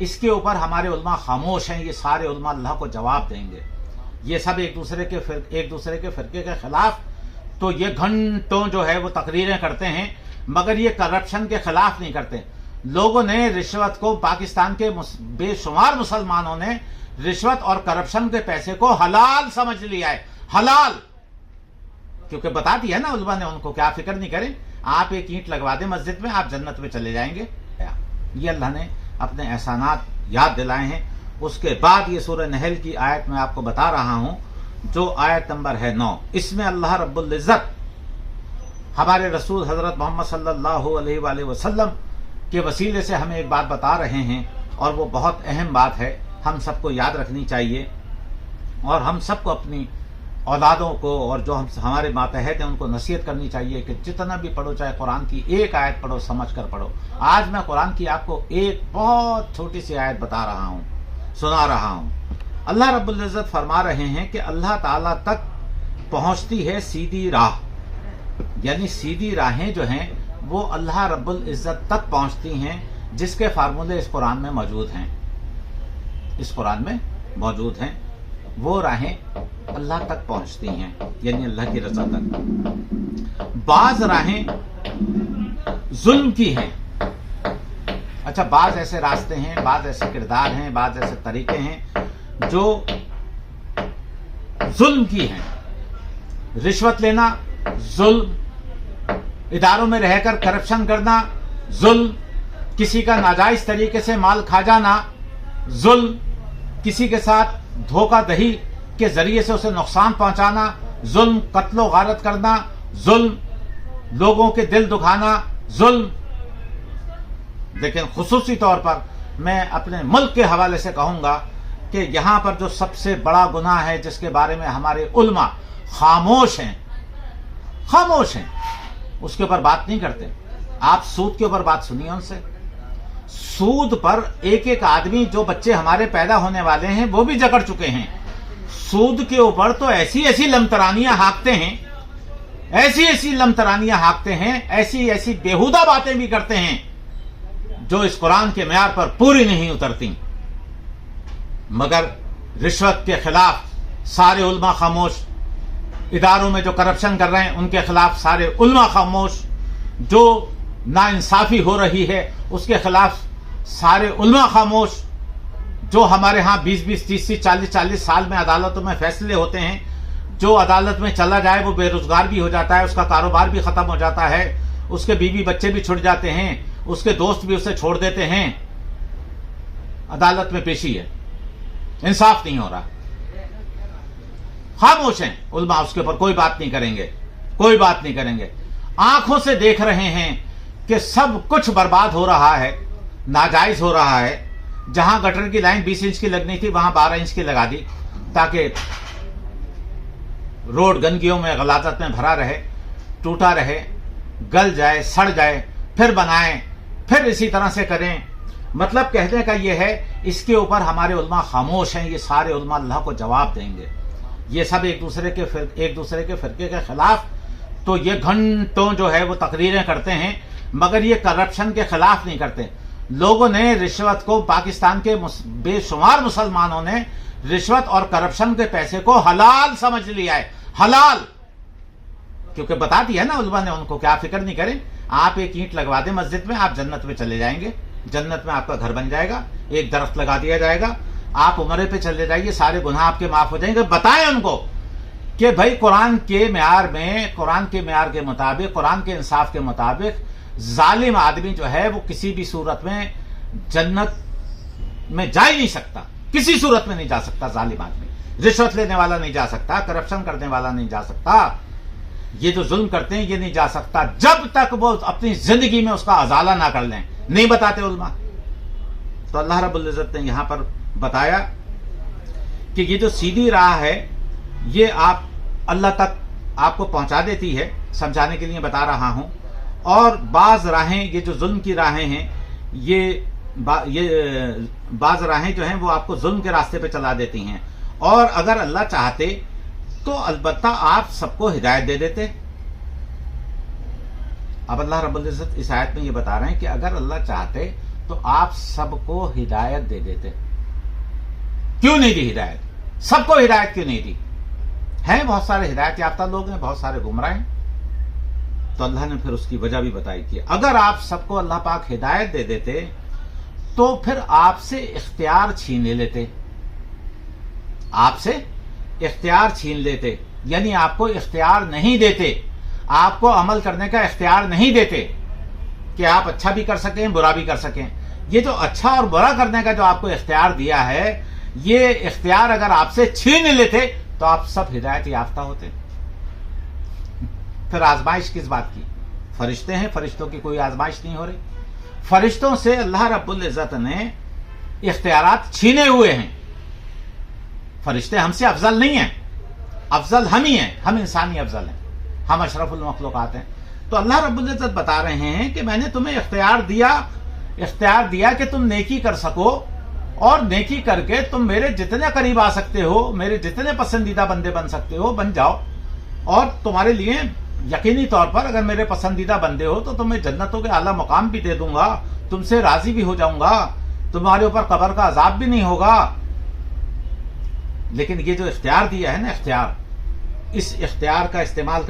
इसके ऊपर हमारे उलमा खामोश हैं। ये सारे उलमा अल्लाह को जवाब देंगे। ये सब एक दूसरे के फिरके के खिलाफ तो ये घंटों जो है वो तकरीरें करते हैं, मगर ये करप्शन के खिलाफ नहीं करते। लोगों ने रिश्वत को, पाकिस्तान के बेशुमार मुसलमानों ने रिश्वत और करप्शन के पैसे को हलाल समझ लिया है। हलाल क्योंकि बता दिया ना उलमा ने उनको कि आप फिक्र नहीं करें, आप एक ईंट लगवा दें मस्जिद में, आप जन्नत में चले जाएंगे। ये अल्लाह ने अपने एहसानात याद दिलाए हैं। उसके बाद ये सूरह नहल की आयत मैं आपको बता रहा हूं, जो आयत नंबर है 9। इसमें अल्लाह रब्बुल इज्जत हमारे रसूल हजरत मोहम्मद सल्लल्लाहु अलैहि वसल्लम के वसीले से हमें एक बात बता रहे हैं, और वो बहुत अहम बात है, हम सबको याद रखनी चाहिए। और हम सबको अपनी औलादों को और जो हमारे मातहत हैं उनको नसीहत करनी चाहिए कि जितना भी पढ़ो, चाहे कुरान की एक आयत पढ़ो, समझ कर पढ़ो। आज मैं कुरान की आपको एक बहुत छोटी सी आयत बता रहा हूं, सुना रहा हूं। अल्लाह रब्बुल इज्जत फरमा रहे हैं कि अल्लाह ताला तक पहुंचती है सीधी राह, यानी सीधी राहें जो हैं वो अल्लाह रब्बुल इज्जत तक पहुंचती हैं, जिसके फार्मूले इस कुरान में मौजूद हैं। इस कुरान में मौजूद हैं वो राहें अल्लाह तक पहुंचती हैं, यानी अल्लाह की रज़ा तक। बाज राहें जुल्म की हैं। अच्छा, बाज ऐसे रास्ते हैं, बाज ऐसे किरदार हैं, बाज ऐसे तरीके हैं जो जुल्म की हैं। रिश्वत लेना जुल्म, इदारों में रहकर करप्शन करना जुल्म, किसी का नाजायज तरीके से माल खा जाना जुल्म, किसी के साथ धोखाधड़ी के जरिए से उसे नुकसान पहुंचाना जुल्म, कत्लो गारत करना जुल्म, लोगों के दिल दुखाना जुल्म। लेकिन खुसूसी तौर पर मैं अपने मुल्क के हवाले से कहूंगा कि यहां पर जो सबसे बड़ा गुनाह है, जिसके बारे में हमारे उलमा खामोश हैं, उसके ऊपर बात नहीं करते। आप सूद के ऊपर बात सुनिए उनसे। सूद पर एक एक आदमी, जो बच्चे हमारे पैदा होने वाले हैं वो भी जकड़ चुके हैं। सूद के ऊपर तो ऐसी ऐसी लमतरानियां हाँकते हैं, ऐसी ऐसी बेहुदा बातें भी करते हैं जो इस कुरान के म्यार पर पूरी नहीं उतरती। मगर रिश्वत के खिलाफ सारे उलमा खामोश, इदारों में जो करप्शन कर रहे हैं उनके खिलाफ सारे उलमा खामोश, जो नाइंसाफी हो रही है उसके खिलाफ सारे उलमा खामोश, जो हमारे यहाँ 20-20, 30-30, 40-40 साल में अदालतों में फैसले होते हैं, जो अदालत में चला जाए वो बेरोजगार भी हो जाता है, उसका कारोबार भी खत्म हो जाता है, उसके बीवी बच्चे भी छुट जाते हैं, उसके दोस्त भी उसे छोड़ देते हैं। अदालत में पेशी है, इंसाफ नहीं हो रहा, खामोश हैं उलमा, उसके ऊपर कोई बात नहीं करेंगे। आंखों से देख रहे हैं कि सब कुछ बर्बाद हो रहा है, नाजायज हो रहा है। जहां गटर की लाइन 20 इंच की लगनी थी वहां 12 इंच की लगा दी, ताकि रोड गंदगियों में, गलाजत में भरा रहे, टूटा रहे, गल जाए, सड़ जाए, फिर बनाएं, फिर इसी तरह से करें। मतलब कहने का यह है, इसके ऊपर हमारे उलमा खामोश हैं। ये सारे उलमा अल्लाह को जवाब देंगे। ये सब एक दूसरे के फिरके के खिलाफ तो ये घंटों जो है वो तकरीरें करते हैं, मगर ये करप्शन के खिलाफ नहीं करते। लोगों ने रिश्वत को, पाकिस्तान के बेशुमार मुसलमानों ने रिश्वत और करप्शन के पैसे को हलाल समझ लिया है। हलाल क्योंकि बता दिया ना उलमा ने उनको कि आप फिक्र नहीं करें, आप एक ईंट लगवा दें मस्जिद में, आप जन्नत में चले जाएंगे, जन्नत में आपका घर बन जाएगा, एक दरख्त लगा दिया जाएगा, आप उम्रे पे चले जाइए, सारे गुनाह आपके माफ हो जाएंगे। बताएं उनको कि भाई कुरान के म्यार के मुताबिक, कुरान के इंसाफ के मुताबिक जालिम आदमी जो है वो किसी भी सूरत में जन्नत में जा ही नहीं सकता, किसी सूरत में नहीं जा सकता। जालिम आदमी, रिश्वत लेने वाला नहीं जा सकता, करप्शन करने वाला नहीं जा सकता, ये जो जुल्म करते हैं ये नहीं जा सकता, जब तक वो अपनी जिंदगी में उसका अजाला ना कर लें। नहीं बताते उलमा। तो अल्लाह रब्बुल इज्जत ने यहां पर बताया कि ये जो सीधी राह है ये आप अल्लाह तक आपको पहुंचा देती है, समझाने के लिए बता रहा हूं। और बाज राहें, ये जो जुल्म की राहें हैं, ये बाज राहें जो हैं वो आपको जुल्म के रास्ते पे चला देती हैं। और अगर अल्लाह चाहते तो अलबत्ता आप सबको हिदायत दे देते। अब अल्लाह रब्बुल इज्जत इस आयत में ये बता रहे हैं कि अगर अल्लाह चाहते تو آپ سب کو ہدایت دے دیتے. کیوں نہیں دی ہدایت؟ سب کو ہدایت کیوں نہیں دی؟ ہیں بہت سارے ہدایت یافتہ لوگ ہیں، بہت سارے گمراہ ہیں. تو اللہ نے پھر اس کی وجہ بھی بتائی کہ اگر آپ سب کو اللہ پاک ہدایت دے دیتے تو پھر آپ سے اختیار چھین لیتے، آپ سے اختیار چھین لیتے، یعنی آپ کو اختیار نہیں دیتے، آپ کو عمل کرنے کا اختیار نہیں دیتے کہ آپ اچھا بھی کر سکیں برا بھی کر سکیں. یہ جو اچھا اور برا کرنے کا جو آپ کو اختیار دیا ہے، یہ اختیار اگر آپ سے چھین لیتے تو آپ سب ہدایت یافتہ ہوتے. پھر آزمائش کس بات کی؟ فرشتے ہیں، فرشتوں کی کوئی آزمائش نہیں ہو رہی. فرشتوں سے اللہ رب العزت نے اختیارات چھینے ہوئے ہیں. فرشتے ہم سے افضل نہیں ہیں، افضل ہم ہی ہیں، ہم انسانی افضل ہیں، ہم اشرف المخلوقات ہیں. تو اللہ رب العزت بتا رہے ہیں کہ میں نے تمہیں اختیار دیا کہ تم نیکی کر سکو، اور نیکی کر کے تم میرے جتنے قریب آ سکتے ہو، میرے جتنے پسندیدہ بندے بن سکتے ہو بن جاؤ. اور تمہارے لیے یقینی طور پر اگر میرے پسندیدہ بندے ہو تو تمہیں جنتوں کے اعلیٰ مقام بھی دے دوں گا، تم سے راضی بھی ہو جاؤں گا، تمہارے اوپر قبر کا عذاب بھی نہیں ہوگا. لیکن یہ جو اختیار دیا ہے نا، اختیار، اس اختیار کا استعمال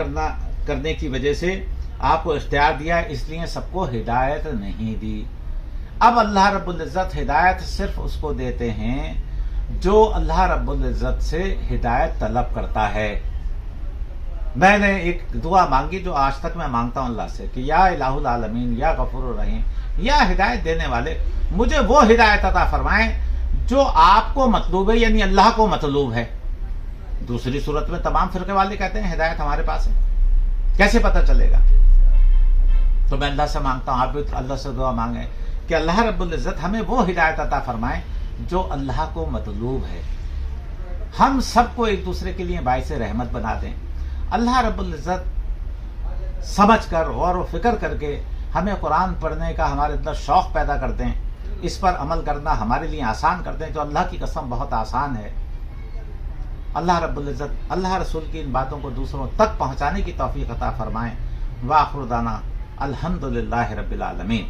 کرنے کی وجہ سے آپ کو اختیار دیا ہے، اس لیے سب کو ہدایت نہیں دی. اب اللہ رب العزت ہدایت صرف اس کو دیتے ہیں جو اللہ رب العزت سے ہدایت طلب کرتا ہے. میں نے ایک دعا مانگی جو آج تک میں مانگتا ہوں اللہ سے کہ یا الہ العالمین، یا غفور الرحیم، یا ہدایت دینے والے، مجھے وہ ہدایت عطا فرمائیں جو آپ کو مطلوب ہے، یعنی اللہ کو مطلوب ہے. دوسری صورت میں تمام فرقے والے کہتے ہیں ہدایت ہمارے پاس ہے، کیسے پتہ چلے گا؟ تو میں اللہ سے مانگتا ہوں، آپ بھی اللہ سے دعا مانگیں کہ اللہ رب العزت ہمیں وہ ہدایت عطا فرمائیں جو اللہ کو مطلوب ہے. ہم سب کو ایک دوسرے کے لیے باعث رحمت بنا دیں. اللہ رب العزت سمجھ کر غور و فکر کر کے ہمیں قرآن پڑھنے کا ہمارے اندر شوق پیدا کر دیں، اس پر عمل کرنا ہمارے لیے آسان کر دیں، جو اللہ کی قسم بہت آسان ہے. اللہ رب العزت اللہ رسول کی ان باتوں کو دوسروں تک پہنچانے کی توفیق عطا فرمائیں. وآخر دعوانا الحمدللہ رب العالمین.